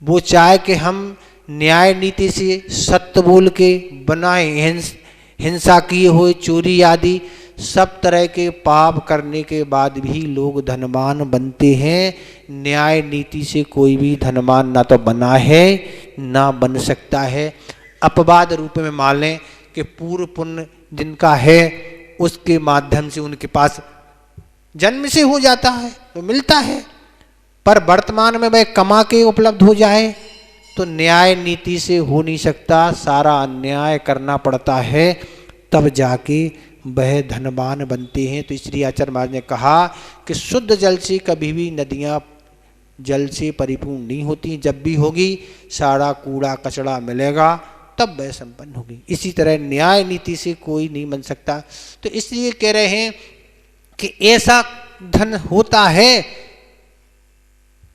वो चाहे कि हम न्याय नीति से सत्य बोल के बनाए, हिंसा किए हुए, चोरी आदि सब तरह के पाप करने के बाद भी लोग धनवान बनते हैं। न्याय नीति से कोई भी धनवान ना तो बना है ना बन सकता है। अपवाद रूप में मान लें कि पूर्व पुण्य जिनका है उसके माध्यम से उनके पास जन्म से हो जाता है तो मिलता है, पर वर्तमान में वह कमा के उपलब्ध हो जाए तो न्याय नीति से हो नहीं सकता। सारा अन्याय करना पड़ता है तब जाके वह धनवान बनते हैं। तो इसलिए आचार्य महाराज ने कहा कि शुद्ध जल से कभी भी नदियाँ जल से परिपूर्ण नहीं होती। जब भी होगी सारा कूड़ा कचड़ा मिलेगा तब वह संपन्न होगी। इसी तरह न्याय नीति से कोई नहीं बन सकता। तो इसलिए कह रहे हैं कि ऐसा धन होता है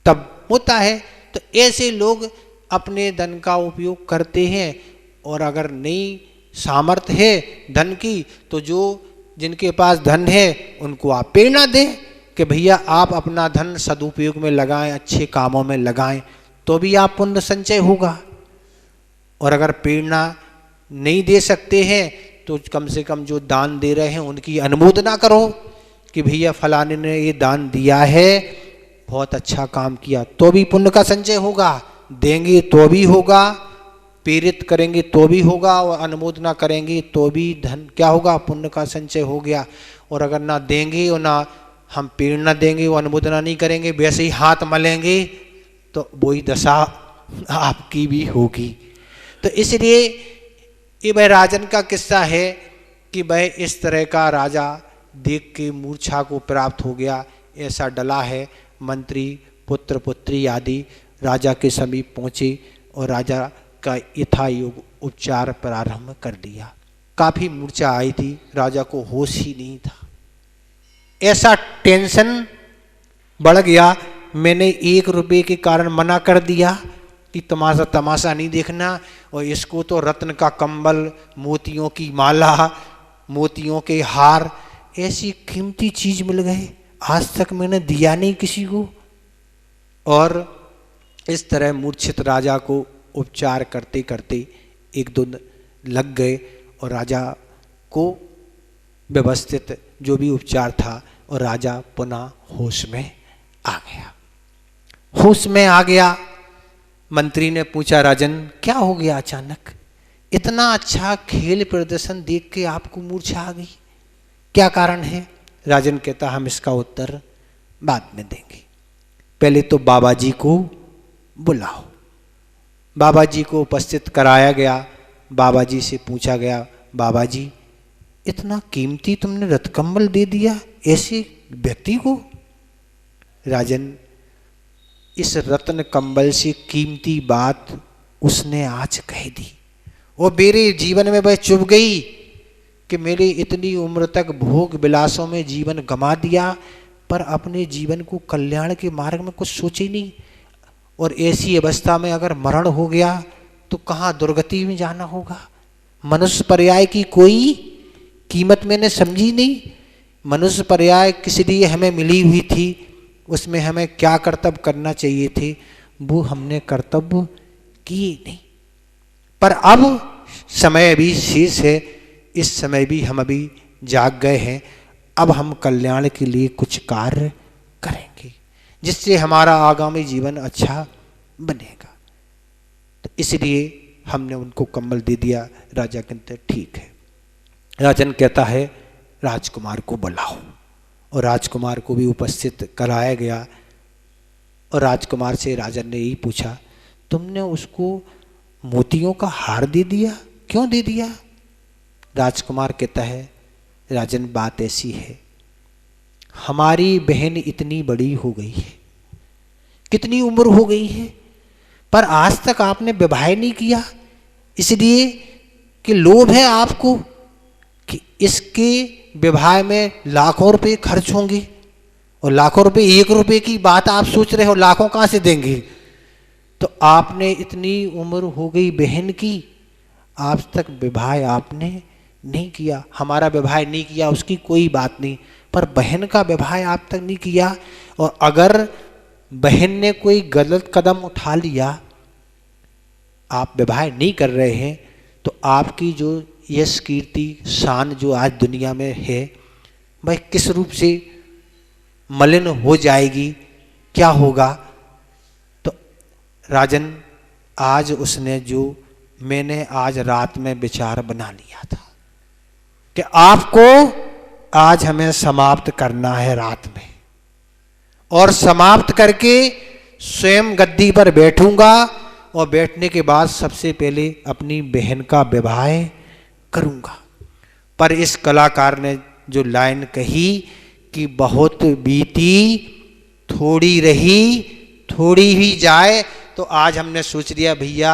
तब होता है। तो ऐसे लोग अपने धन का उपयोग करते हैं, और अगर नहीं सामर्थ्य है धन की तो जो जिनके पास धन है उनको आप प्रेरणा दें कि भैया आप अपना धन सदुपयोग में लगाएं, अच्छे कामों में लगाएं, तो भी आप पुण्य संचय होगा। और अगर प्रेरणा नहीं दे सकते हैं तो कम से कम जो दान दे रहे हैं उनकी अनुमोदना करो कि भैया फलाने ने ये दान दिया है, बहुत अच्छा काम किया, तो भी पुण्य का संचय होगा। देंगे तो भी होगा, प्रेरित करेंगे तो भी होगा, और अनुमोदना करेंगे तो भी धन क्या होगा, पुण्य का संचय हो गया। और अगर ना देंगे और ना हम प्रेरणा देंगे और अनुमोदना नहीं करेंगे, वैसे ही हाथ मलेंगे, तो वही दशा आपकी भी होगी। तो इसलिए ये वह राजन का किस्सा है कि वह इस तरह का राजा देख के मूर्छा को प्राप्त हो गया। ऐसा डला है। मंत्री पुत्र पुत्री आदि राजा के समीप पहुँचे और राजा का यथायोग उपचार प्रारंभ कर दिया। काफ़ी मूर्छा आई थी, राजा को होश ही नहीं था। ऐसा टेंशन बढ़ गया, मैंने 1 रुपये के कारण मना कर दिया कि तमाशा नहीं देखना, और इसको तो रत्न का कंबल, मोतियों की माला, मोतियों के हार, ऐसी कीमती चीज मिल गए, आज तक मैंने दिया नहीं किसी को। और इस तरह मूर्छित राजा को उपचार करते करते 1-2 दिन लग गए और राजा को व्यवस्थित जो भी उपचार था, और राजा पुनः होश में आ गया। होश में आ गया। मंत्री ने पूछा, राजन क्या हो गया अचानक, इतना अच्छा खेल प्रदर्शन देख के आपको मूर्छा आ गई, क्या कारण है? राजन कहता, हम इसका उत्तर बाद में देंगे, पहले तो बाबा जी को बुलाओ। बाबा जी को उपस्थित कराया गया। बाबा जी से पूछा गया, बाबा जी इतना कीमती तुमने रत्कंबल दे दिया ऐसे व्यक्ति को? राजन, इस रत्न कंबल से कीमती बात उसने आज कह दी, और मेरे जीवन में वह चुभ गई कि मेरे इतनी उम्र तक भोग विलासों में जीवन गंवा दिया, पर अपने जीवन को कल्याण के मार्ग में कुछ सोचे नहीं। और ऐसी अवस्था में अगर मरण हो गया तो कहाँ दुर्गति में जाना होगा। मनुष्य पर्याय की कोई कीमत मैंने समझी नहीं। मनुष्य पर्याय किस लिए हमें मिली हुई थी, उसमें हमें क्या कर्तव्य करना चाहिए थे, वो हमने कर्तव्य किए नहीं। पर अब समय अभी शेष है, इस समय भी हम अभी जाग गए हैं, अब हम कल्याण के लिए कुछ कार्य करेंगे जिससे हमारा आगामी जीवन अच्छा बनेगा। तो इसलिए हमने उनको कंबल दे दिया। राजा कहते ठीक है। राजन कहता है, राजकुमार को बुलाओ, और राजकुमार को भी उपस्थित कराया गया। और राजकुमार से राजन ने यही पूछा, तुमने उसको मोतियों का हार दे दिया, क्यों दे दिया? राजकुमार कहता है, राजन बात ऐसी है, हमारी बहन इतनी बड़ी हो गई है, कितनी उम्र हो गई है, पर आज तक आपने विवाह नहीं किया, इसलिए कि लोभ है आपको कि इसके विवाह में लाखों रुपए खर्च होंगे, और लाखों रुपए 1 रुपये की बात आप सोच रहे हो, लाखों कहाँ से देंगे? तो आपने इतनी उम्र हो गई बहन की, आज तक विवाह आपने नहीं किया। हमारा विवाह नहीं किया उसकी कोई बात नहीं, पर बहन का विवाह आप तक नहीं किया, और अगर बहन ने कोई गलत कदम उठा लिया आप विवाह नहीं कर रहे हैं तो आपकी जो यश कीर्ति शान जो आज दुनिया में है वह किस रूप से मलिन हो जाएगी, क्या होगा। तो राजन आज उसने जो मैंने आज रात में विचार बना लिया था कि आपको आज हमें समाप्त करना है रात में, और समाप्त करके स्वयं गद्दी पर बैठूंगा और बैठने के बाद सबसे पहले अपनी बहन का विवाह करूंगा। पर इस कलाकार ने जो लाइन कही कि बहुत बीती थोड़ी रही थोड़ी ही जाए, तो आज हमने सोच लिया भैया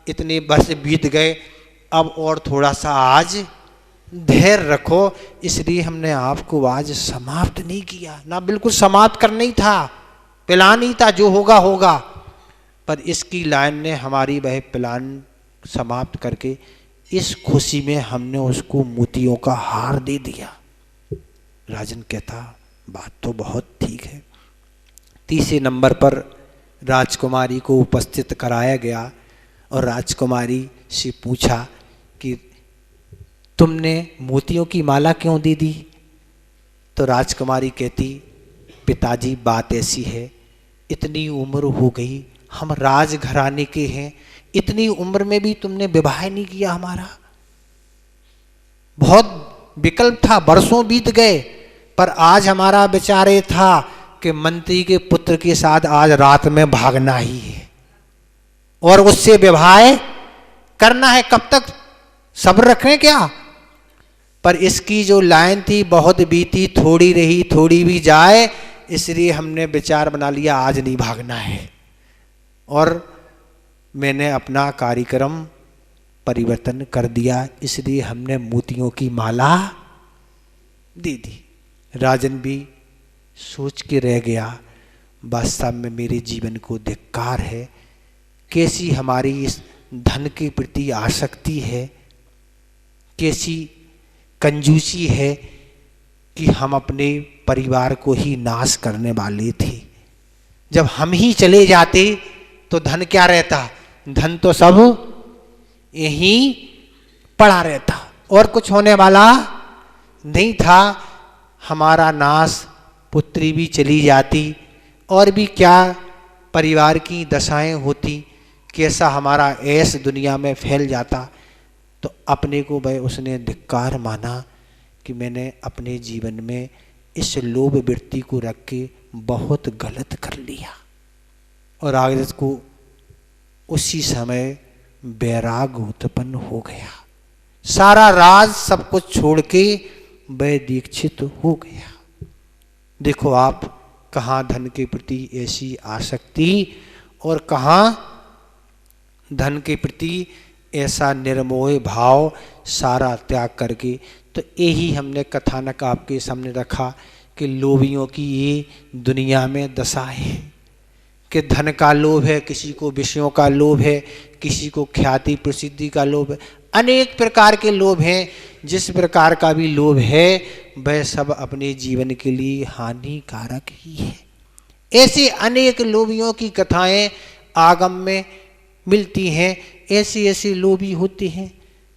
इतने वर्ष बीत गए, अब और थोड़ा सा आज धैर्य रखो, इसलिए हमने आपको आज समाप्त नहीं किया। ना बिल्कुल समाप्त करना ही था, प्लान ही था, जो होगा होगा, पर इसकी लाइन ने हमारी वह प्लान समाप्त करके इस खुशी में हमने उसको मोतियों का हार दे दिया। राजन कहता बात तो बहुत ठीक है। तीसरे नंबर पर राजकुमारी को उपस्थित कराया गया और राजकुमारी से पूछा कि तुमने मोतियों की माला क्यों दे दी। तो राजकुमारी कहती पिताजी बात ऐसी है, इतनी उम्र हो गई, हम राजघराने के हैं, इतनी उम्र में भी तुमने विवाह नहीं किया हमारा। बहुत विकल्प था, बरसों बीत गए, पर आज हमारा विचार ये था कि मंत्री के पुत्र के साथ आज रात में भागना ही है और उससे विवाह करना है। कब तक सब्र रखें क्या। पर इसकी जो लाइन थी बहुत बीती थोड़ी रही थोड़ी भी जाए, इसलिए हमने विचार बना लिया आज नहीं भागना है, और मैंने अपना कार्यक्रम परिवर्तन कर दिया, इसलिए हमने मोतियों की माला दे दी। राजन भी सोच के रह गया, वास्तव में मेरे जीवन को धिक्कार है, कैसी हमारी इस धन के प्रति आसक्ति है, कैसी कंजूसी है कि हम अपने परिवार को ही नाश करने वाले थे। जब हम ही चले जाते तो धन क्या रहता, धन तो सब यहीं पड़ा रहता और कुछ होने वाला नहीं था। हमारा नाश, पुत्री भी चली जाती और भी क्या परिवार की दशाएं होती, कैसा हमारा ऐश दुनिया में फैल जाता। तो अपने को वह उसने धिक्कार माना कि मैंने अपने जीवन में इस लोभ वृत्ति को रख के बहुत गलत कर लिया, और आगे को उसी समय वैराग उत्पन्न हो गया। सारा राज सब कुछ छोड़ के वह दीक्षित हो गया। देखो आप कहाँ धन के प्रति ऐसी आसक्ति और कहाँ धन के प्रति ऐसा निर्मोह भाव, सारा त्याग करके। तो यही हमने कथानक आपके सामने रखा कि लोभियों की ये दुनिया में दशा है कि धन का लोभ है, किसी को विषयों का लोभ है, किसी को ख्याति प्रसिद्धि का लोभ है, अनेक प्रकार के लोभ हैं। जिस प्रकार का भी लोभ है वह सब अपने जीवन के लिए हानिकारक ही है। ऐसे अनेक लोभियों की कथाएं आगम में मिलती हैं। ऐसे ऐसे लोभी होते हैं,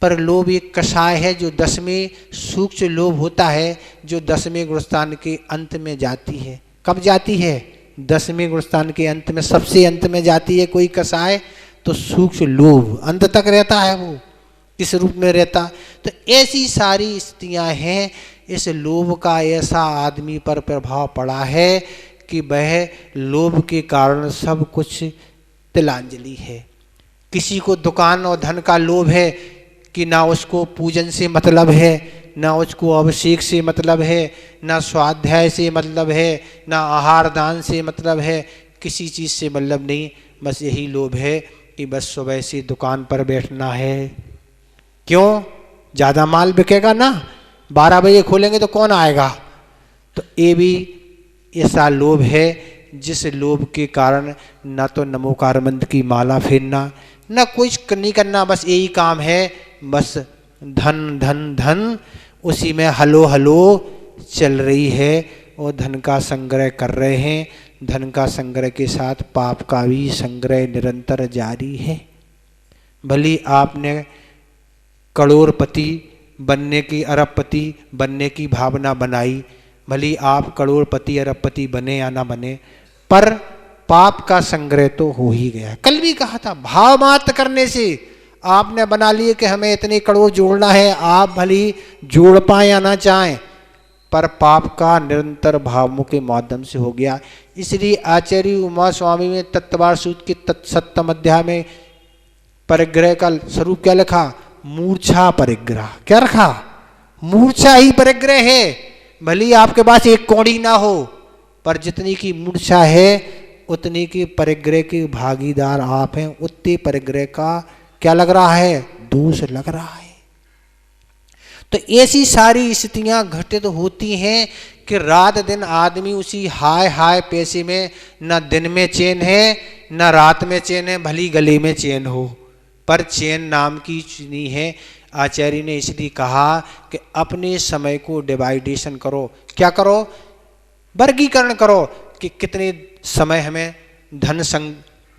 पर लोभ एक कषाय है जो 10वें सूक्ष्म लोभ होता है, जो 10वें गुणस्थान के अंत में जाती है। कब जाती है? 10वें गुणस्थान के अंत में, सबसे अंत में जाती है कोई कषाय, तो सूक्ष्म लोभ अंत तक रहता है। वो किस रूप में रहता? तो ऐसी सारी स्थितियां हैं। इस लोभ का ऐसा आदमी पर प्रभाव पड़ा है कि वह लोभ के कारण सब कुछ तिलांजलि है। किसी को दुकान और धन का लोभ है कि ना उसको पूजन से मतलब है, ना उसको अभिषेक से मतलब है, ना स्वाध्याय से मतलब है, ना आहार दान से मतलब है, किसी चीज़ से मतलब नहीं। बस यही लोभ है कि बस सुबह से दुकान पर बैठना है। क्यों? ज़्यादा माल बिकेगा ना, 12 बजे खोलेंगे तो कौन आएगा। तो ये भी ऐसा लोभ है जिस लोभ के कारण ना तो नमोकार मंत्र की माला फेरना, ना कुछ नहीं करना, बस यही काम है, बस धन धन धन, उसी में हलो हलो चल रही है और धन का संग्रह कर रहे हैं। धन का संग्रह के साथ पाप का भी संग्रह निरंतर जारी है। भली आपने करोड़पति बनने की, अरबपति बनने की भावना बनाई, भली आप करोड़पति अरबपति बने या ना बने, पर पाप का संग्रह तो हो ही गया। कल भी कहा था, भाव मात्र करने से आपने बना लिए कि हमें इतने करोड़ जोड़ना है, आप भली जोड़ पाए या ना चाहें, पर पाप का निरंतर भावों के माध्यम से हो गया। इसलिए आचार्य उमा स्वामी में तत्वार सूत्र के सप्तम अध्याय में परिग्रह का स्वरूप क्या लिखा? मूर्छा परिग्रह। क्या रखा? मूर्छा ही परिग्रह है। भली आपके पास एक कौड़ी ना हो, पर जितनी की मूर्छा है उतनी की परिग्रह के भागीदार आप हैं, उतने परिग्रह का क्या लग रहा है? दोष लग रहा है। तो ऐसी सारी स्थितियां घटित होती हैं कि रात दिन आदमी उसी हाय हाय पैसे में, न दिन में चैन है न रात में चैन है, भली गले में चैन हो, पर चैन नाम की चीज नहीं है। आचार्य ने इसलिए कहा कि अपने समय को डिवाइडेशन करो। क्या करो? वर्गीकरण करो कि कितने समय हमें धन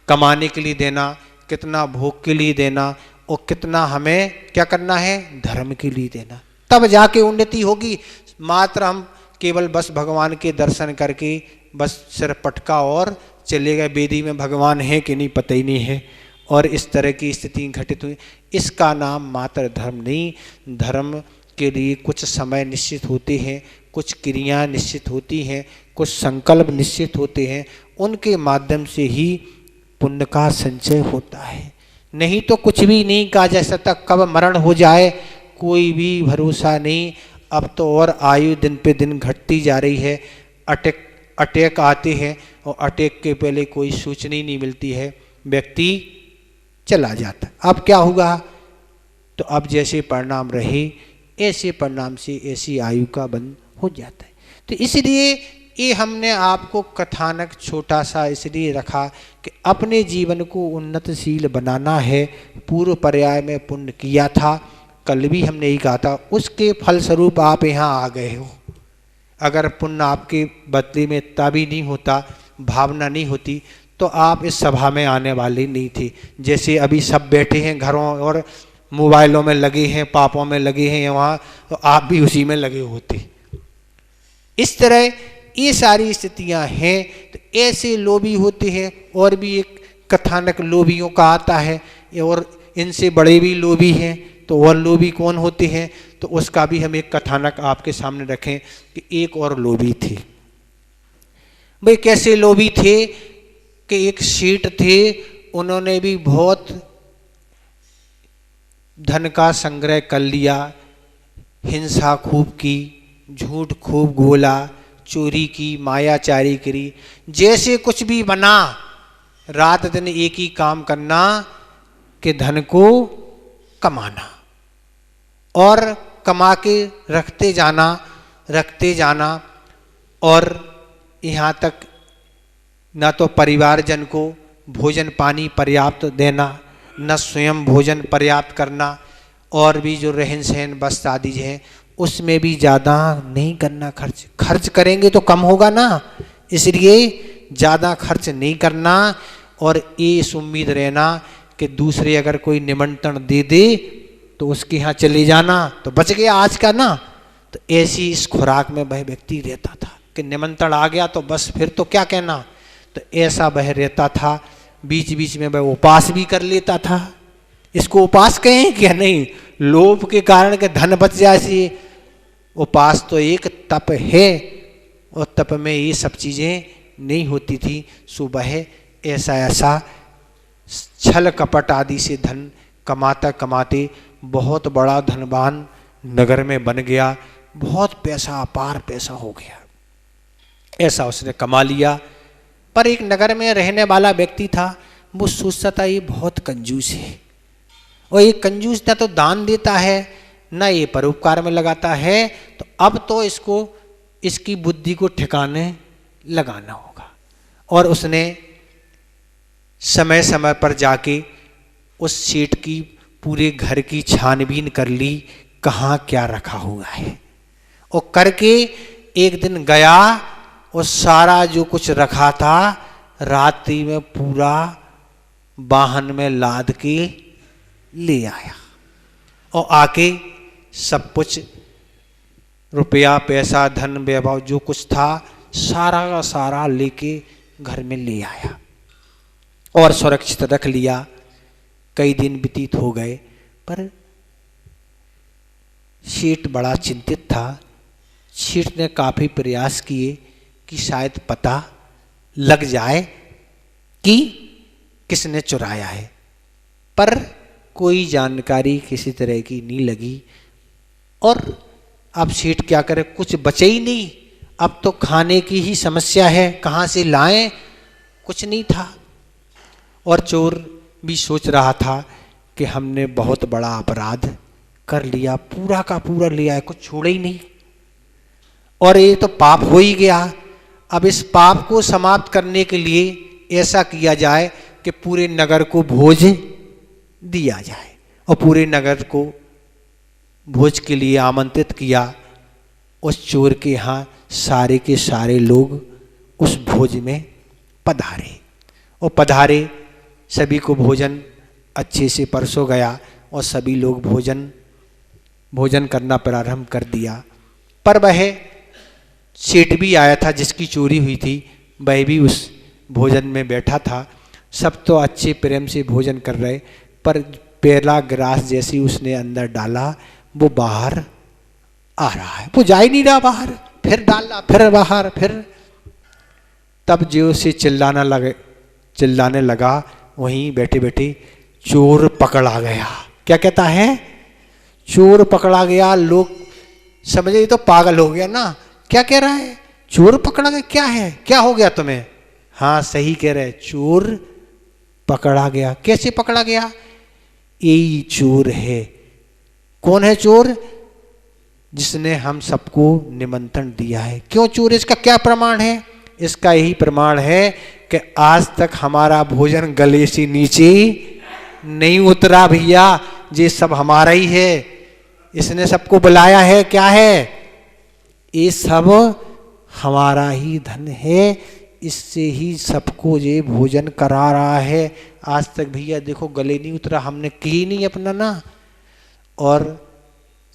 कमाने के लिए देना, कितना भोग के लिए देना, और कितना हमें क्या करना है? धर्म के लिए देना। तब जाके उन्नति होगी। मात्र हम केवल बस भगवान के दर्शन करके बस सिर पटका और चले गए, वेदी में भगवान है कि नहीं पता ही नहीं है, और इस तरह की स्थिति घटित हुई। इसका नाम मात्र धर्म नहीं। धर्म के लिए कुछ समय निश्चित होते हैं, कुछ क्रियाएं निश्चित होती हैं, कुछ संकल्प निश्चित होते हैं, उनके माध्यम से ही पुण्य का संचय होता है। नहीं तो कुछ भी नहीं कहा जा सकता। कब मरण हो जाए कोई भी भरोसा नहीं। अब तो और आयु दिन पे दिन घटती जा रही है। अटैक आते हैं और अटैक के पहले कोई सूचना ही नहीं मिलती है, व्यक्ति चला जाता। अब क्या होगा? तो अब जैसे परिणाम रहे ऐसे परिणाम से ऐसी आयु का बंध हो जाता है। तो इसलिए ये हमने आपको कथानक छोटा सा इसलिए रखा कि अपने जीवन को उन्नतशील बनाना है। पूर्व पर्याय में पुण्य किया था, कल भी हमने यही कहा था, उसके फलस्वरूप आप यहाँ आ गए हो। अगर पुण्य आपके बदले में इतना भी नहीं होता, भावना नहीं होती, तो आप इस सभा में आने वाले नहीं थे। जैसे अभी सब बैठे हैं घरों और मोबाइलों में लगे हैं, पापों में लगे हैं वहाँ, तो आप भी उसी में लगे होते। इस तरह ये सारी स्थितियां हैं। तो ऐसे लोभी होते हैं। और भी एक कथानक लोभियों का आता है, और इनसे बड़े भी लोभी हैं। तो और लोभी कौन होते हैं? तो उसका भी हम एक कथानक आपके सामने रखें कि एक और लोभी थे। भाई कैसे लोभी थे कि एक सेठ थे, उन्होंने भी बहुत धन का संग्रह कर लिया, हिंसा खूब की, झूठ खूब बोला, चोरी की, मायाचारी करी, जैसे कुछ भी बना, रात दिन एक ही काम करना कि धन को कमाना और कमा के रखते जाना, और यहाँ तक ना तो परिवारजन को भोजन पानी पर्याप्त देना, न स्वयं भोजन पर्याप्त करना, और भी जो रहन सहन वस्त्र आदि हैं उसमें भी ज़्यादा नहीं करना। खर्च करेंगे तो कम होगा ना, इसलिए ज़्यादा खर्च नहीं करना। और ये इस उम्मीद रहना कि दूसरे अगर कोई निमंत्रण दे दे तो उसके यहाँ चले जाना, तो बच गया आज का ना। तो ऐसी इस खुराक में वह व्यक्ति रहता था कि निमंत्रण आ गया तो बस फिर तो क्या कहना। तो ऐसा वह रहता था। बीच बीच में वह उपास भी कर लेता था। इसको उपास कहें क्या? नहीं, लोभ के कारण के धन बच जाए से उपास तो एक तप है, और तप में ये सब चीज़ें नहीं होती थी। सुबह ऐसा छल कपट आदि से धन कमाते बहुत बड़ा धनवान नगर में बन गया। बहुत पैसा, अपार पैसा हो गया, ऐसा उसने कमा लिया। पर एक नगर में रहने वाला व्यक्ति था, वो सोचता था ये बहुत कंजूस है, और ये कंजूस ना तो दान देता है ना ये परोपकार में लगाता है। तो अब तो इसकी बुद्धि को ठिकाने लगाना होगा। और उसने समय समय पर जाके उस सेठ की पूरे घर की छानबीन कर ली, कहाँ क्या रखा हुआ है। और करके एक दिन गया और सारा जो कुछ रखा था रात्रि में पूरा वाहन में लाद के ले आया और आके सब कुछ रुपया पैसा धन वैभव जो कुछ था सारा का सारा लेके घर में ले आया और सुरक्षित रख लिया। कई दिन व्यतीत हो गए पर सेठ बड़ा चिंतित था। सेठ ने काफी प्रयास किए कि शायद पता लग जाए कि किसने चुराया है, पर कोई जानकारी किसी तरह की नहीं लगी। और अब सेठ क्या करे, कुछ बचे ही नहीं। अब तो खाने की ही समस्या है, कहाँ से लाएं, कुछ नहीं था। और चोर भी सोच रहा था कि हमने बहुत बड़ा अपराध कर लिया, पूरा का पूरा लिया है, कुछ छोड़ा ही नहीं और ये तो पाप हो ही गया। अब इस पाप को समाप्त करने के लिए ऐसा किया जाए कि पूरे नगर को भोज दिया जाए और पूरे नगर को भोज के लिए आमंत्रित किया। उस चोर के यहाँ सारे के सारे लोग उस भोज में पधारे और पधारे सभी को भोजन अच्छे से परसो गया और सभी लोग भोजन करना प्रारंभ कर दिया। पर वह सेठ भी आया था जिसकी चोरी हुई थी, वह भी उस भोजन में बैठा था। सब तो अच्छे प्रेम से भोजन कर रहे, पर पहला ग्रास जैसे उसने अंदर डाला वो बाहर आ रहा है, वो जा ही नहीं रहा बाहर, फिर डाला फिर बाहर, फिर तब जो से चिल्लाने लगा वहीं बैठे बैठे चोर पकड़ा गया। क्या कहता है, चोर पकड़ा गया। लोग समझे ये तो पागल हो गया ना, क्या कह रहा है, चोर पकड़ा गया, क्या है, क्या हो गया तुम्हें। हाँ सही कह रहे, चोर पकड़ा गया। कैसे पकड़ा गया, यही चोर है। कौन है चोर, जिसने हम सबको निमंत्रण दिया है। क्यों चोर, इसका क्या प्रमाण है, इसका यही प्रमाण है कि आज तक हमारा भोजन गले से नीचे नहीं उतरा भैया, ये सब हमारा ही है, इसने सबको बुलाया है। क्या है, ये सब हमारा ही धन है, इससे ही सबको ये भोजन करा रहा है। आज तक भैया देखो गले नहीं उतरा, हमने की नहीं अपना ना। और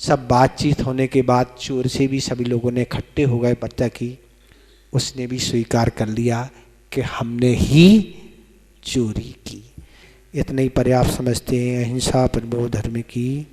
सब बातचीत होने के बाद चोर से भी सभी लोगों ने इकट्ठे हो गए पता की, उसने भी स्वीकार कर लिया कि हमने ही चोरी की। इतना ही पर्याप्त समझते हैं। अहिंसा परमो धर्म की।